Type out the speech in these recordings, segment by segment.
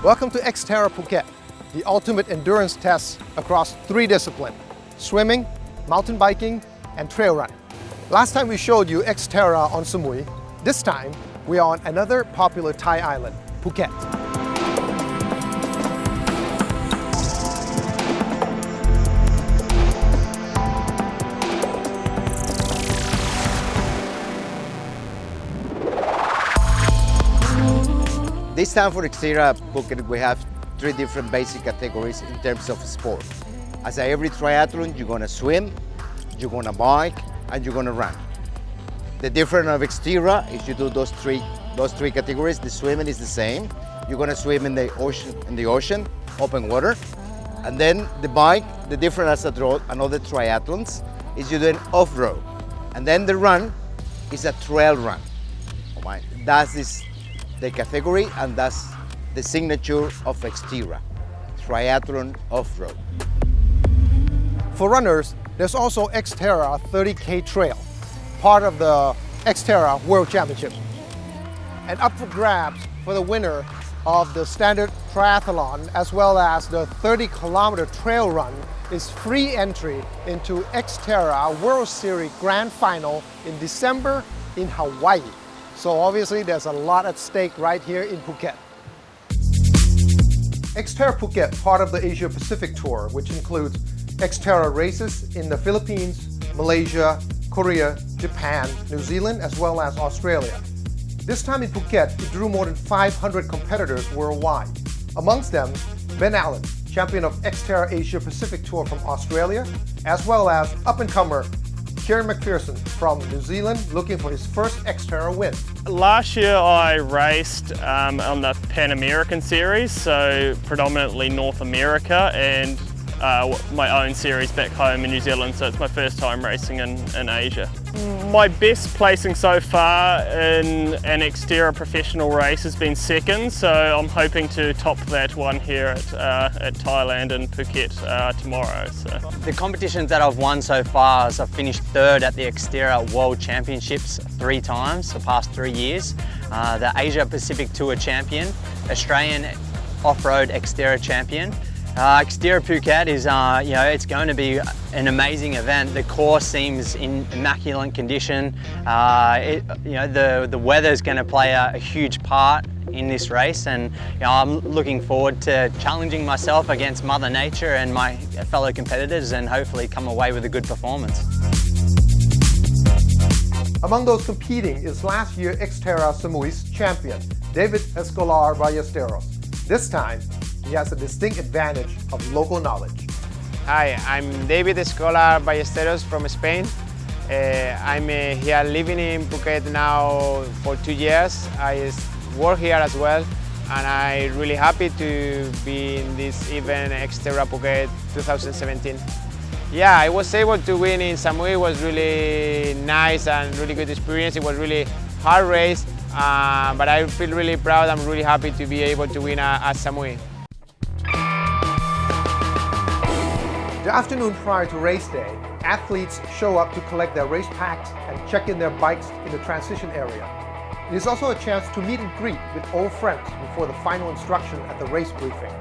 Welcome to XTerra Phuket, the ultimate endurance test across 3 disciplines: swimming, mountain biking, and trail running. Last time we showed you XTerra on Samui. This time, we are on another popular Thai island, Phuket. This time for XTerra Phuket, we have 3 different basic categories in terms of sport. As every triathlon, you're gonna swim, you're gonna bike, and you're gonna run. The difference of XTerra is you do those three categories. The swimming is the same. You're gonna swim in the ocean, open water. And then the bike, the difference as another triathlons is you do an off-road. And then the run is a trail run. Right? That is the category, and that's the signature of XTerra, triathlon off-road. For runners, there's also XTerra 30K Trail, part of the XTerra World Championship. And up for grabs for the winner of the standard triathlon as well as the 30-kilometer trail run is free entry into XTerra World Series Grand Final in December in Hawaii. So obviously there's a lot at stake right here in Phuket. XTerra Phuket, part of the Asia Pacific Tour, which includes XTerra races in the Philippines, Malaysia, Korea, Japan, New Zealand, as well as Australia. This time in Phuket, it drew more than 500 competitors worldwide. Amongst them, Ben Allen, champion of XTerra Asia Pacific Tour from Australia, as well as up-and-comer Kieran McPherson from New Zealand, looking for his first XTerra win. Last year I raced on the Pan American Series, so predominantly North America, and my own series back home in New Zealand, so it's my first time racing in Asia. My best placing so far in an XTerra professional race has been second, so I'm hoping to top that one here at Thailand and Phuket tomorrow. So. The competitions that I've won so far is I've finished 3rd at the XTerra World Championships 3 times the past 3 years, the Asia Pacific Tour champion, Australian Off-Road XTerra champion. XTerra Phuket is, it's going to be an amazing event. The course seems in immaculate condition. The weather is going to play a huge part in this race, and I'm looking forward to challenging myself against Mother Nature and my fellow competitors, and hopefully come away with a good performance. Among those competing is last year XTerra Samui's champion, David Escolar Ballesteros. This time, he has a distinct advantage of local knowledge. Hi, I'm David Escolar Ballesteros from Spain. I'm here living in Phuket now for 2 years. I work here as well, and I'm really happy to be in this event, XTerra Phuket 2017. Yeah, I was able to win in Samui. It was really nice and really good experience. It was really hard race, but I feel really proud. I'm really happy to be able to win at Samui. The afternoon prior to race day, athletes show up to collect their race packs and check in their bikes in the transition area. It is also a chance to meet and greet with old friends before the final instruction at the race briefing.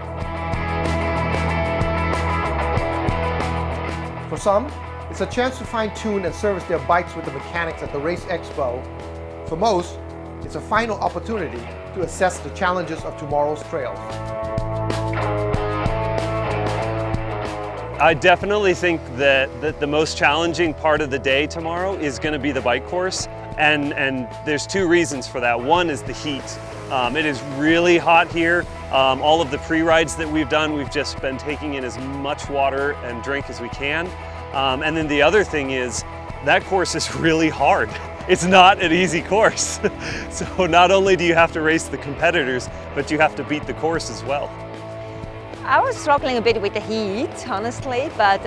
For some, it's a chance to fine-tune and service their bikes with the mechanics at the Race Expo. For most, it's a final opportunity to assess the challenges of tomorrow's trails. I definitely think that the most challenging part of the day tomorrow is going to be the bike course, and there's 2 reasons for that. One is the heat. It is really hot here. All of the pre-rides that we've done, we've just been taking in as much water and drink as we can. And then the other thing is that course is really hard. It's not an easy course. So not only do you have to race the competitors, but you have to beat the course as well. I was struggling a bit with the heat, honestly, but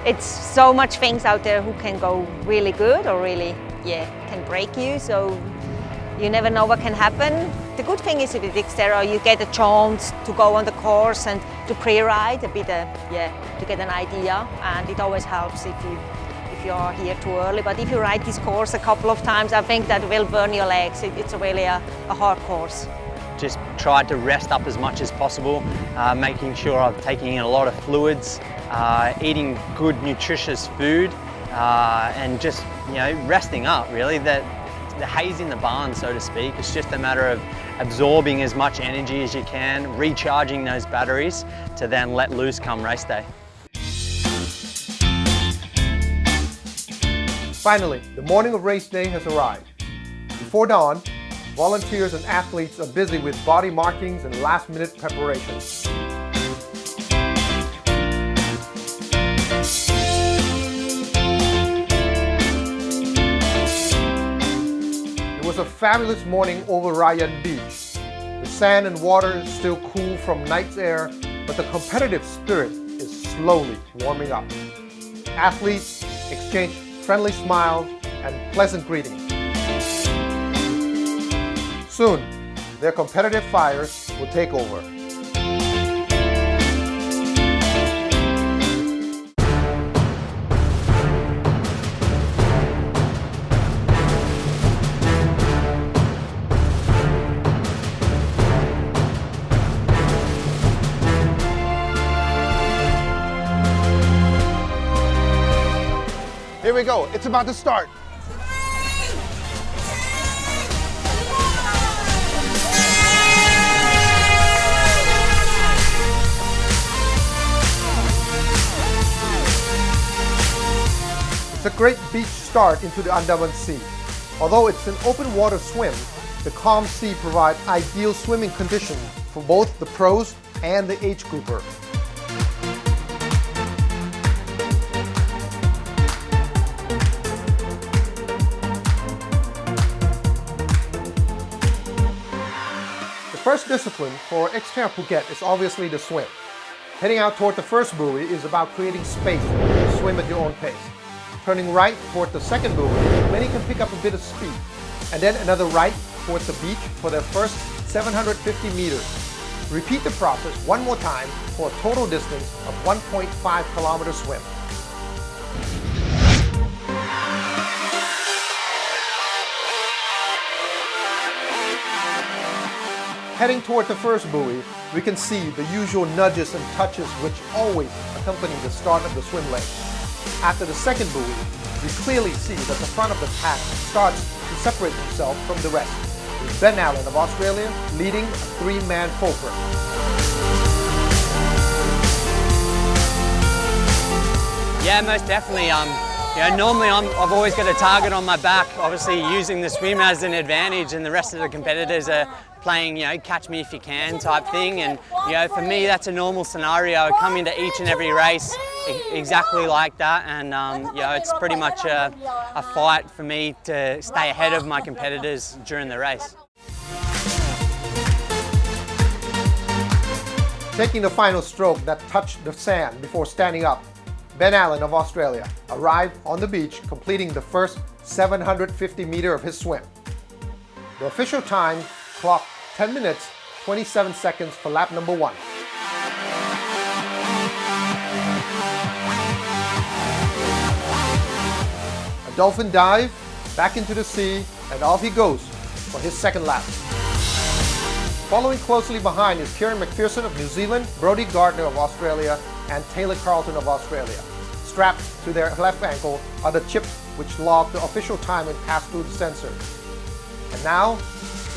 it's so much things out there who can go really good or really, can break you, so you never know what can happen. The good thing is with XTerra, you get a chance to go on the course and to pre-ride a bit, to get an idea, and it always helps if you are here too early. But if you ride this course a couple of times, I think that will burn your legs. It's really a hard course. just tried to rest up as much as possible, making sure I'm taking in a lot of fluids, eating good nutritious food, and just resting up really. The hay's in the barn, so to speak. It's just a matter of absorbing as much energy as you can, recharging those batteries to then let loose come race day. Finally, the morning of race day has arrived. Before dawn, volunteers and athletes are busy with body markings and last-minute preparations. It was a fabulous morning over Layan beach. The sand and water is still cool from night's air, but the competitive spirit is slowly warming up. Athletes exchange friendly smiles and pleasant greetings. Soon, their competitive fires will take over. Here we go, it's about to start. It's a great beach start into the Andaman Sea. Although it's an open water swim, the calm sea provides ideal swimming conditions for both the pros and the age grouper. The first discipline for XTerra Phuket is obviously the swim. Heading out toward the first buoy is about creating space to swim at your own pace. Turning right toward the second buoy, many can pick up a bit of speed, and then another right towards the beach for their first 750 meters. Repeat the process one more time for a total distance of 1.5 kilometer swim. Heading toward the first buoy, we can see the usual nudges and touches which always accompany the start of the swim lane. After the second buoy, we clearly see that the front of the pack starts to separate himself from the rest, with Ben Allen of Australia leading a three-man fulcrum. Yeah, most definitely. Normally I've always got a target on my back, obviously using the swim as an advantage, and the rest of the competitors are playing, catch me if you can type thing. And for me, that's a normal scenario. I come into each and every race exactly like that, and it's pretty much a fight for me to stay ahead of my competitors during the race. Taking the final stroke that touched the sand before standing up, Ben Allen of Australia arrived on the beach, completing the first 750 meter of his swim. The official time clocked 10 minutes, 27 seconds for lap number 1. A dolphin dive, back into the sea, and off he goes for his second lap. Following closely behind is Kieran McPherson of New Zealand, Brodie Gardner of Australia, and Taylor Carlton of Australia. Strapped to their left ankle are the chips which log the official time and pass through the sensor. And now,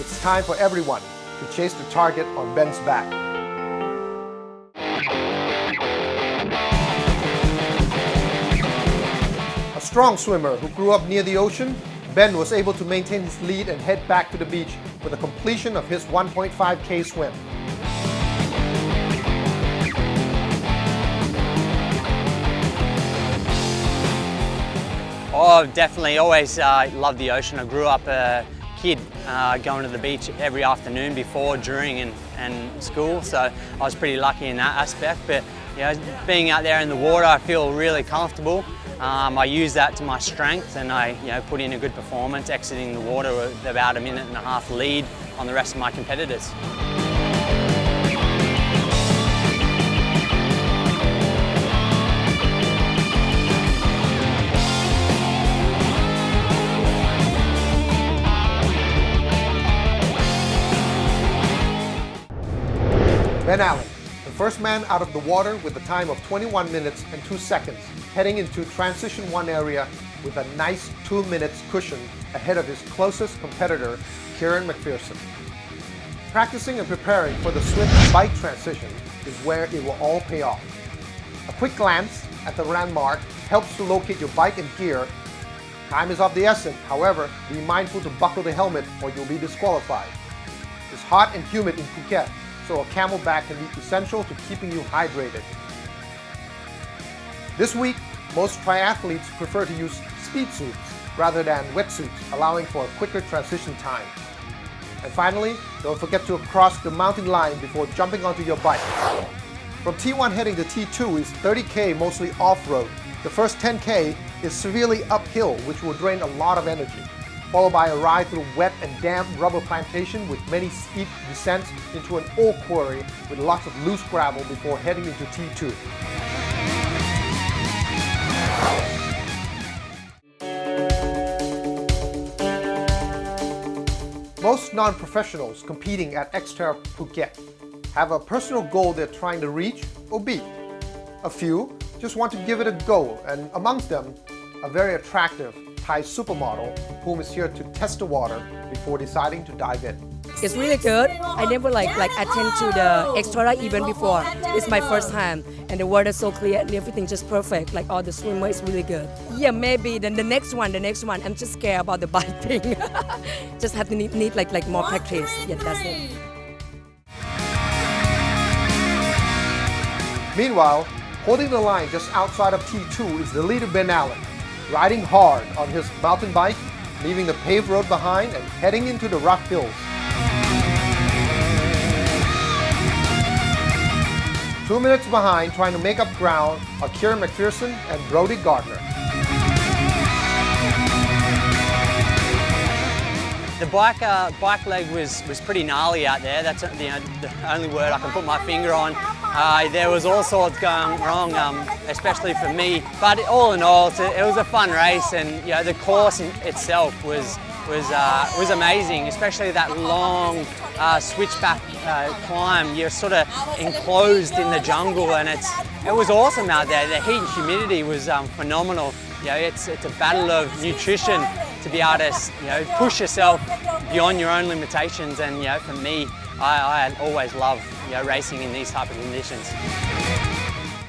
it's time for everyone to chase the target on Ben's back. A strong swimmer who grew up near the ocean, Ben was able to maintain his lead and head back to the beach with the completion of his 1.5K swim. Oh, definitely. Always loved the ocean. I grew up a kid going to the beach every afternoon before, during and school, so I was pretty lucky in that aspect. But being out there in the water, I feel really comfortable. I use that to my strength, and I put in a good performance, exiting the water with about 1.5 minutes lead on the rest of my competitors. Ben Allen, the first man out of the water with a time of 21 minutes and 2 seconds, heading into Transition 1 area with a nice 2 minutes cushion ahead of his closest competitor, Kieran McPherson. Practicing and preparing for the swift bike transition is where it will all pay off. A quick glance at the landmark helps to locate your bike and gear. Time is of the essence, however, be mindful to buckle the helmet or you'll be disqualified. It's hot and humid in Phuket, so a camelback can be essential to keeping you hydrated. This week, most triathletes prefer to use speed suits rather than wetsuits, allowing for a quicker transition time. And finally, don't forget to cross the mountain line before jumping onto your bike. From T1 heading to T2 is 30K mostly off-road. The first 10K is severely uphill, which will drain a lot of energy, followed by a ride through wet and damp rubber plantation with many steep descents into an ore quarry with lots of loose gravel before heading into T2. Most non-professionals competing at XTerra Phuket have a personal goal they're trying to reach or beat. A few just want to give it a go, and amongst them, a very attractive Thai supermodel whom is here to test the water before deciding to dive in. It's really good. I never attend to the XTerra event before. It's my first time, and the water is so clear and everything just perfect. Like all the swimmer is really good. Yeah, maybe then the next one. I'm just scared about the bike thing. Just have to need more practice. Yeah, that's it. Meanwhile, holding the line just outside of T2 is the leader Ben Allen, riding hard on his mountain bike, leaving the paved road behind and heading into the rough hills. 2 minutes behind, trying to make up ground, are Kieran McPherson and Brody Gardner. The bike leg was pretty gnarly out there. That's the only word I can put my finger on. There was all sorts going wrong, especially for me. But all in all, it was a fun race, and the course itself was amazing, especially that long switchback climb. You're sort of enclosed in the jungle, and it was awesome out there. The heat and humidity was phenomenal. It's a battle of nutrition to be able to push yourself beyond your own limitations. And for me, I always love racing in these type of conditions.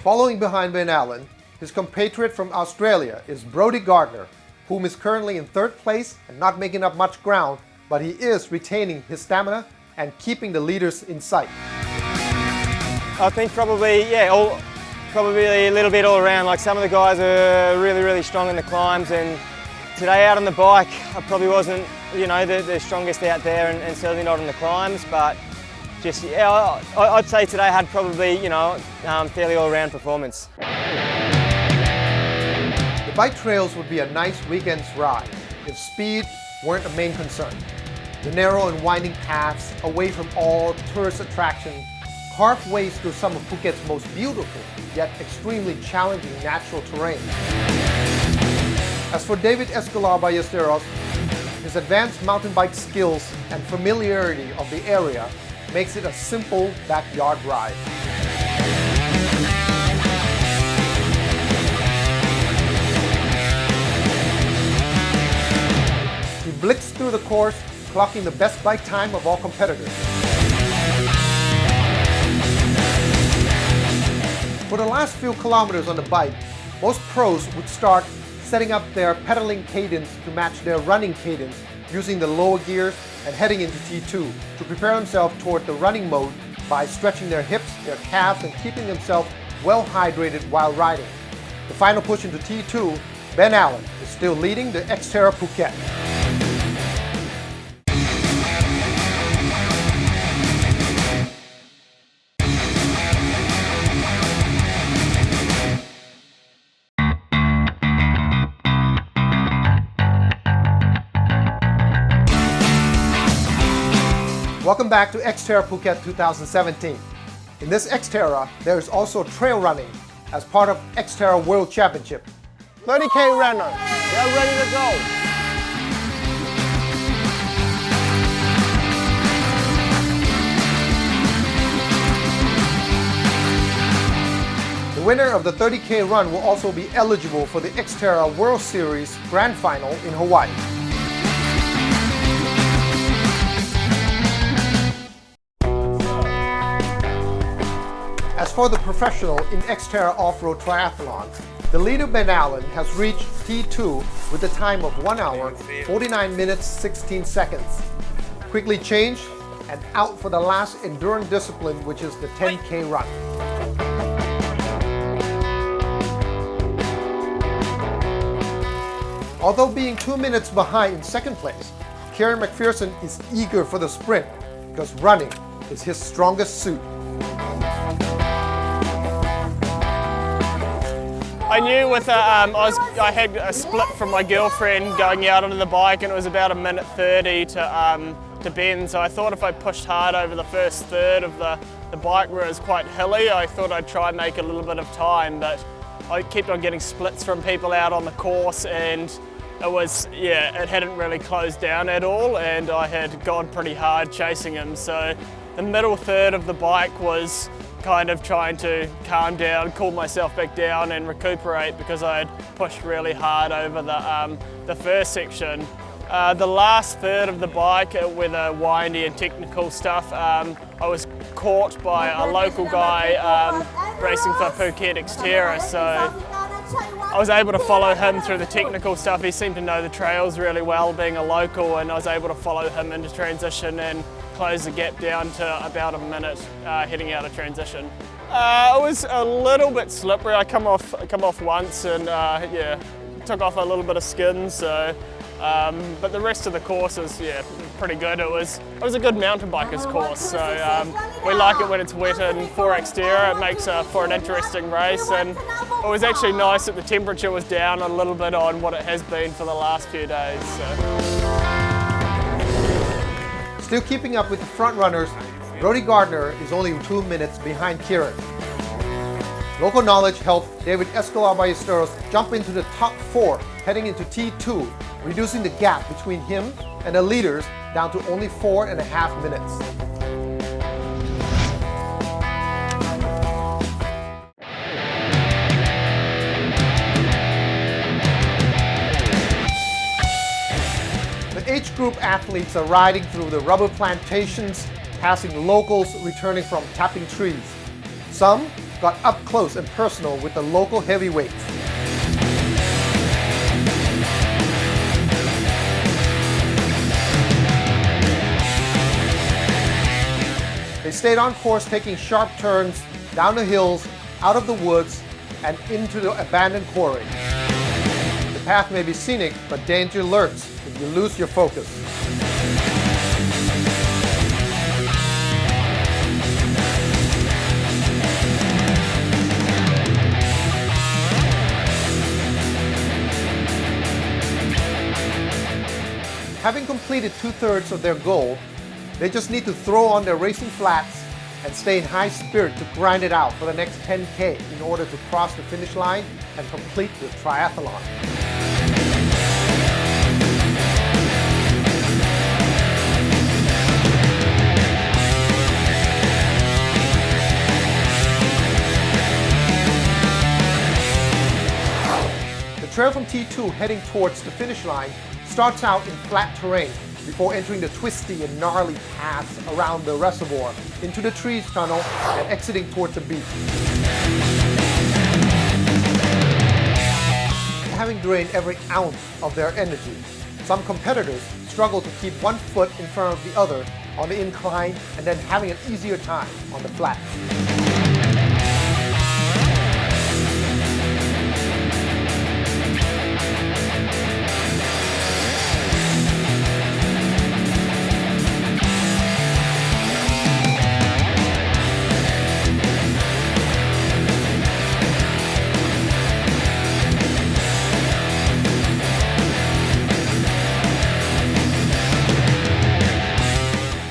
Following behind Ben Allen, his compatriot from Australia is Brody Gardner, whom is currently in third place and not making up much ground, but he is retaining his stamina and keeping the leaders in sight. I think probably a little bit all around. Like some of the guys are really strong in the climbs, and today out on the bike I probably wasn't the strongest out there, and certainly not on the climbs, but just I'd say today I had probably fairly all-round performance. The bike trails would be a nice weekend's ride if speed weren't a main concern. The narrow and winding paths away from all tourist attractions carve ways through some of Phuket's most beautiful yet extremely challenging natural terrain. As for David Escolar Ballesteros, his advanced mountain bike skills and familiarity of the area makes it a simple backyard ride. He blitzed through the course, clocking the best bike time of all competitors. For the last few kilometers on the bike, most pros would start setting up their pedaling cadence to match their running cadence using the lower gears and heading into T2 to prepare themselves toward the running mode by stretching their hips, their calves, and keeping themselves well hydrated while riding. The final push into T2, Ben Allen is still leading the XTerra Phuket. Welcome back to XTerra Phuket 2017. In this XTerra, there is also trail running as part of XTerra World Championship. 30K runner, they're ready to go. winner of the 30K run will also be eligible for the XTerra World Series Grand Final in Hawaii. As for the professional in XTerra Off-Road Triathlon, the leader Ben Allen has reached T2 with a time of 1 hour, 49 minutes, 16 seconds. Quickly changed and out for the last enduring discipline, which is the 10K run. Although being 2 minutes behind in second place, Kieran McPherson is eager for the sprint because running is his strongest suit. I knew with I had a split from my girlfriend going out onto the bike, and it was about 1:30 to bend. So I thought if I pushed hard over the first third of the bike where it was quite hilly, I thought I'd try and make a little bit of time. But I kept on getting splits from people out on the course, and it hadn't really closed down at all, and I had gone pretty hard chasing him. So the middle third of the bike was kind of trying to calm down, cool myself back down and recuperate because I had pushed really hard over the first section. The last third of the bike with the windy and technical stuff, I was caught by a local guy racing for Phuket XTerra, so I was able to follow him through the technical stuff. He seemed to know the trails really well, being a local, and I was able to follow him into transition and close the gap down to about 1 minute heading out of transition. It was a little bit slippery. I come off once and took off a little bit of skin. So, but the rest of the course is pretty good. It was a good mountain bikers course. So we like it when it's wet, and for XTerra it makes for an interesting race. And it was actually nice that the temperature was down a little bit on what it has been for the last few days. So. Still keeping up with the front runners, Brody Gardner is only 2 minutes behind Kieran. Local knowledge helped David Escolar Ballesteros jump into the top 4 heading into T2, reducing the gap between him and the leaders down to only 4.5 minutes. Age group athletes are riding through the rubber plantations, passing locals returning from tapping trees. Some got up close and personal with the local heavyweights. They stayed on course, taking sharp turns down the hills, out of the woods, and into the abandoned quarry. The path may be scenic, but danger lurks if you lose your focus. Having completed 2/3 of their goal, they just need to throw on their racing flats and stay in high spirit to grind it out for the next 10K in order to cross the finish line and complete the triathlon. The trail from T2 heading towards the finish line starts out in flat terrain before entering the twisty and gnarly paths around the reservoir, into the trees tunnel, and exiting towards the beach. Having drained every ounce of their energy, some competitors struggle to keep one foot in front of the other on the incline and then having an easier time on the flats.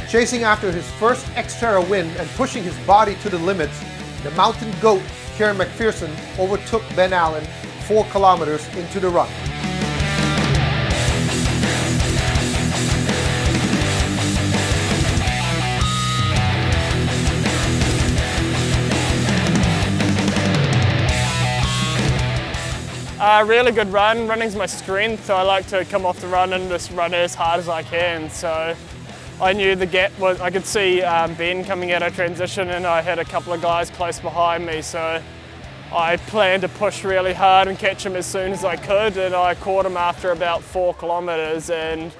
Chasing after his first XTerra win and pushing his body to the limits, the mountain goat Kieran McPherson overtook Ben Allen 4 kilometers into the run. Really good run. Running's my strength. I like to come off the run and just run as hard as I can. So I knew the gap was, I could see Ben coming out of transition, and I had a couple of guys close behind me. So I planned to push really hard and catch him as soon as I could, and I caught him after about 4 kilometres and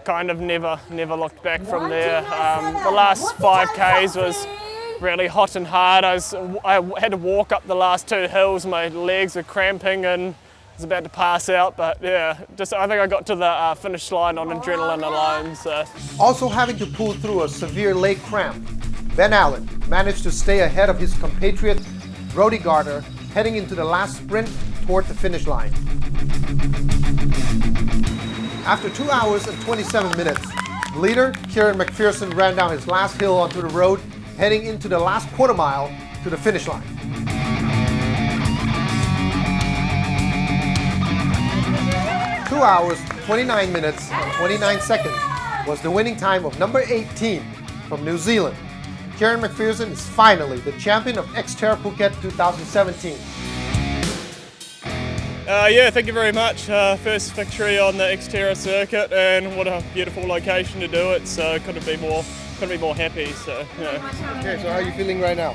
kind of never looked back from there. The last 5Ks was really hot and hard. I had to walk up the last 2 hills. My legs were cramping and I was about to pass out, but yeah, I think I got to the finish line on adrenaline alone. So. Also having to pull through a severe leg cramp, Ben Allen managed to stay ahead of his compatriot Brody Gardner heading into the last sprint toward the finish line. After 2 hours and 27 minutes, the leader, Kieran McPherson, ran down his last hill onto the road, heading into the last quarter mile to the finish line. Two 2 hours, 29 minutes, and 29 seconds was the winning time of number 18 from New Zealand. Kieran McPherson is finally the champion of XTerra Phuket 2017. Yeah, thank you very much. First victory on the XTerra circuit, and what a beautiful location to do it. So couldn't be more happy. So yeah. Okay, so how are you feeling right now?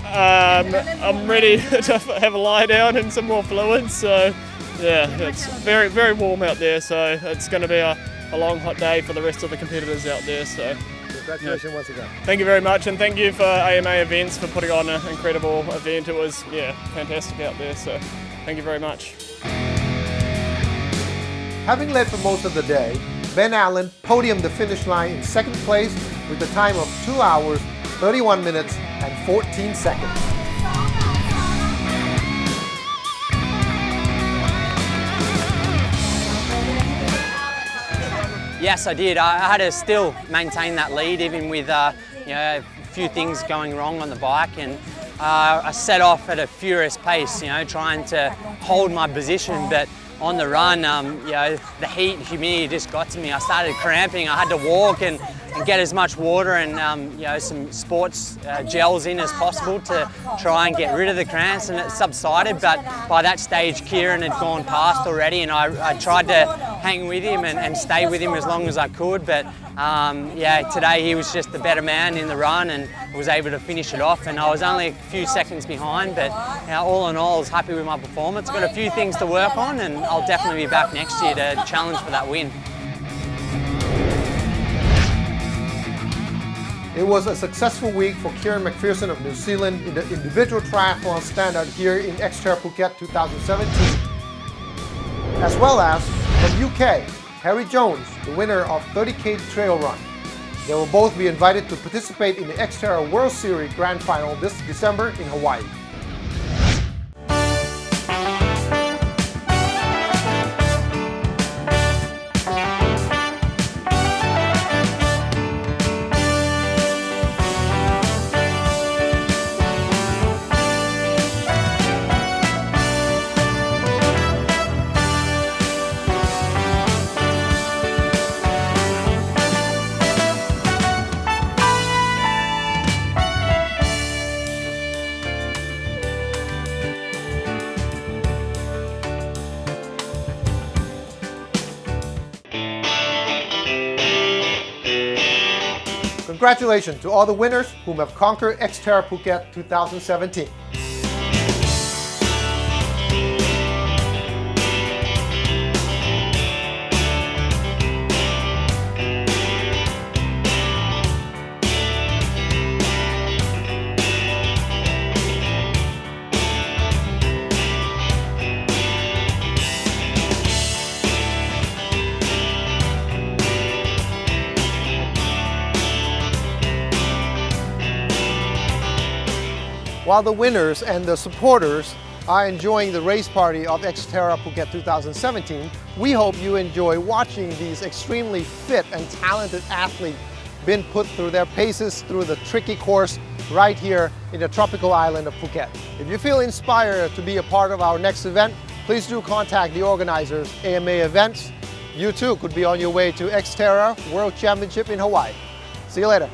I'm ready to have a lie down and some more fluids. So yeah, it's very, very warm out there. So it's going to be a long, hot day for the rest of the competitors out there. So congratulations once again. Thank you very much, and thank you for AMA Events for putting on an incredible event. It was fantastic out there. So thank you very much. Having led for most of the day, Ben Allen podiumed the finish line in second place with a time of 2 hours, 31 minutes, and 14 seconds. Yes, I did. I had to still maintain that lead, even with a few things going wrong on the bike, and I set off at a furious pace, trying to hold my position, but on the run, the heat and humidity just got to me. I started cramping. I had to walk and get as much water and some sports gels in as possible to try and get rid of the cramps, and it subsided. But by that stage, Kieran had gone past already, and I tried to hang with him and stay with him as long as I could. But today he was just the better man in the run and was able to finish it off, and I was only a few seconds behind, but all in all I was happy with my performance. I've got a few things to work on, and I'll definitely be back next year to challenge for that win. It was a successful week for Kieran McPherson of New Zealand in the individual triathlon standard here in XTerra Phuket 2017, as well as from UK, Harry Jones, the winner of 30K trail run. They will both be invited to participate in the XTerra World Series Grand Final this December in Hawaii. Congratulations to all the winners whom have conquered XTerra Phuket 2017. While the winners and the supporters are enjoying the race party of XTerra Phuket 2017, we hope you enjoy watching these extremely fit and talented athletes being put through their paces through the tricky course right here in the tropical island of Phuket. If you feel inspired to be a part of our next event, please do contact the organizers, AMA Events. You too could be on your way to XTerra World Championship in Hawaii. See you later.